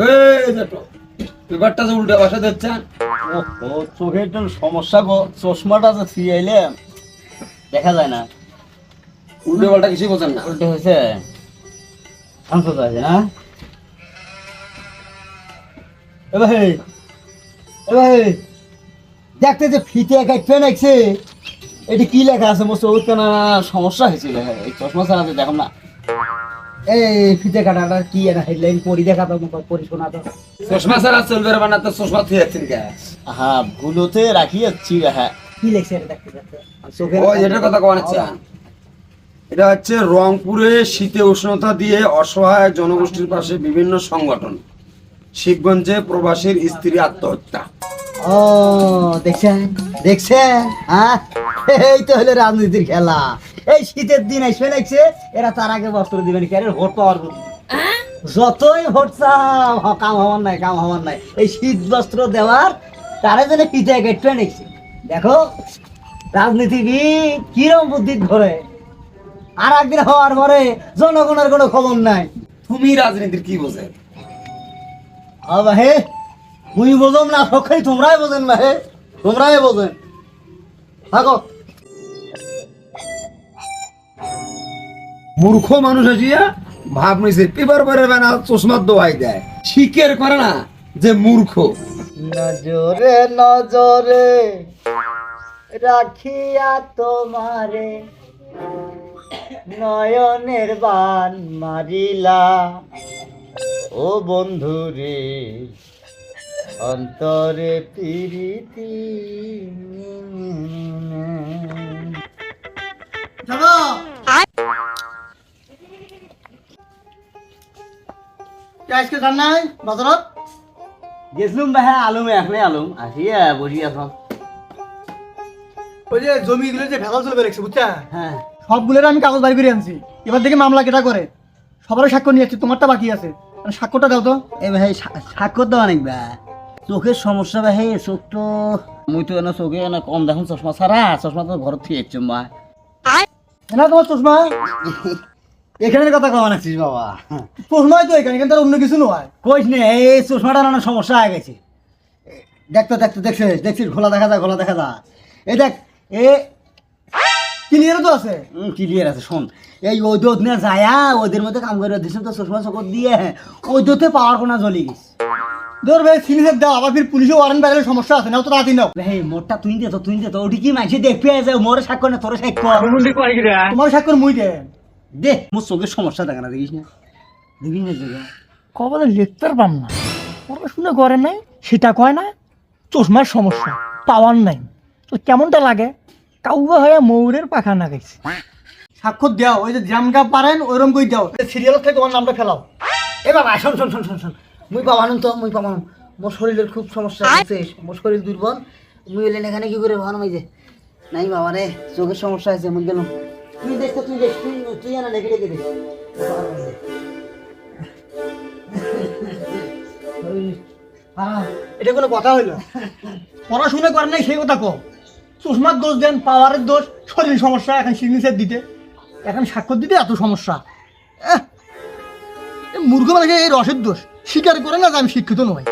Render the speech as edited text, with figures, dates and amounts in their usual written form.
এই দেখো পেপারটা যে উল্টা বসা দিচ্ছেন। ও চোখে একটু সমস্যা গো, চশমাটা যে ছিয়াইলাম দেখা যায় না। উল্টে পাল্টা কিছু বোঝেন না। উল্টে হয়েছে শান্ত আছে না। এ ভাই দেখতে যে ফিতে কাটতে নাকছে, এটি কি লেখা আছে? মোর চোখ কেন সমস্যা হয়েছিল? এই চশমা ছাড়াতে দেখো না। এই ফিতে কাটাটা কি একটা হেডলাইন পড়ি দেখা তো, পড়ি শোনা তো। চশমা ছাড়া চলবে না, বানাতে চশমা থুয়ে যাচ্ছেন কে? হ্যাঁ ভুলোতে রাখি যাচ্ছি। হ্যাঁ কি লেখছে এটা দেখতে দেখতে চোখে। ও এটার কথা কোন চান? এটা হচ্ছে রংপুরে শীতে উষ্ণতা দিয়ে অসহায় জনগোষ্ঠীর পাশে বিভিন্ন সংগঠন। শিবগঞ্জে প্রবাসীর স্ত্রী আত্মহত্যা। ও দেখছেন হ্যাঁ, এই তো হলো রাজনীতির খেলা। এই শীতের দিন এসে লাগছে, এরা তার আগে বস্ত্র দিবেন কি? আরে ভোট পাওয়ার যতই ভোট চাও কাম হওয়ার নাই এই শীত বস্ত্র দেওয়ার তারা যেন পিঠে কেটে নিচ্ছে। দেখো রাজনীতিবিদ কিরম বুদ্ধি ধরে, আর একদিন হওয়ার পরে জনগণের কোনো খবর নাই। তুমি রাজনীতির কি বোঝে? বাহে মুই বোঝম না, সবাই তোমরাই বোঝেন বাহে, তোমরাই বোঝেন। থাকো। মূর্খ মানুষ আসিয়া ভাব নিছে পেপার পরে বানা চশমার দোয়াই দেয়, স্বীকার করে না যে মূর্খ। নজরে নজরে রাখিয়া তোমারে নয়নের বান মারিলা, ও বন্ধু রে অন্তরে প্রীতি। আজকে জান নাই বাজারত গেছিলুম ভাই, আলুম এখনই আলুম আসিয়া বসি এখন। ওই যে জমিগুলো যে ভেজাল চলবে রেখেছে বুঝছা, হ্যাঁ সবগুলোর আমি কাগজ বাড়ি করে আনছি। এবার দেখি মামলা কেটা করে। সবারই স্বাক্ষর নিয়ে আসছি, তোমারটা বাকি আছে। স্বাক্ষরটা দাও তো। এ ভাই স্বাক্ষর তো অনেক বা চোখের সমস্যা ভাই, চোখ তো মুই তো এনে চোখে এনে কম দেখুন, চশমা ছাড়া চশমা তো ঘর থেকে এসছো মা। না তোমার চশমা এখানের কথা কমান আছিস বাবা? চশমাই তো এখানে, এখানে তার অন্য কিছু নয়। কইস নে এই চশমাটা অনেক সমস্যা হয়ে গেছে। দেখছিস ঘোলা দেখা যায়। এই দেখ এ ক্লিয়ারও তো আছে। ক্লিয়ার আছে। শোন এই ওই দোধ নিয়ে যায়া ওদের মধ্যে কাম করে দিয়েছিলাম তো, চশমা চকর দিয়ে ওই দোতে পাওয়ার কোনা জ্বলি গেছে। ধর ভাই সিনিসের দাও, আবার ফির পুলিশে ওয়ারেন্ট বাইরে সমস্যা আছে না তো, রাতি নাও। ভাই মোরটা তুই দে তো ওটি কি মাইছে দেখবে যায় মোরে স্বাক্ষর না তোর স্বাক্ষর। তোমার স্বাক্ষর মুই দে। দে মোর চোখের সমস্যা দেখা না, দেখিস না জায়গা কবলে লেকচার পাম না, পড়াশোনা করে নাই সেটা কয় না। চশমার সমস্যা, পাওয়ার নাই, তো কেমনটা লাগে? কাউবা হয়ে ময়ূরের পাখা না গেছে। স্বাক্ষর দাও, ওই যে জামগা পারেন ওইরকম করে দাও। সিরিয়াল থেকে তোমার নামটা ফেলাও। এ বাবা শোন মুই পাবানুন মোর শরীরের খুব সমস্যা হচ্ছে, মোর শরীর দুর্বল। মুই এলেন এখানে কি করে ভালো মাইজে নাই বাবা রে, চোখের সমস্যা হয়েছে মুই গেলাম। তুই দেখ তুই জানা ডেকে দে। এটা কোনো কথা হইল? পড়াশোনা করেন নাই সেই কথা কো। চশমার দোষ দেন, পাওয়ারের দোষ, শরীর সমস্যা, এখন সিগনেচার দিতে, এখন স্বাক্ষর দিতে এত সমস্যা। মূর্খ মানুষের এই রসের দোষ, স্বীকার করে না যে আমি শিক্ষিত নই।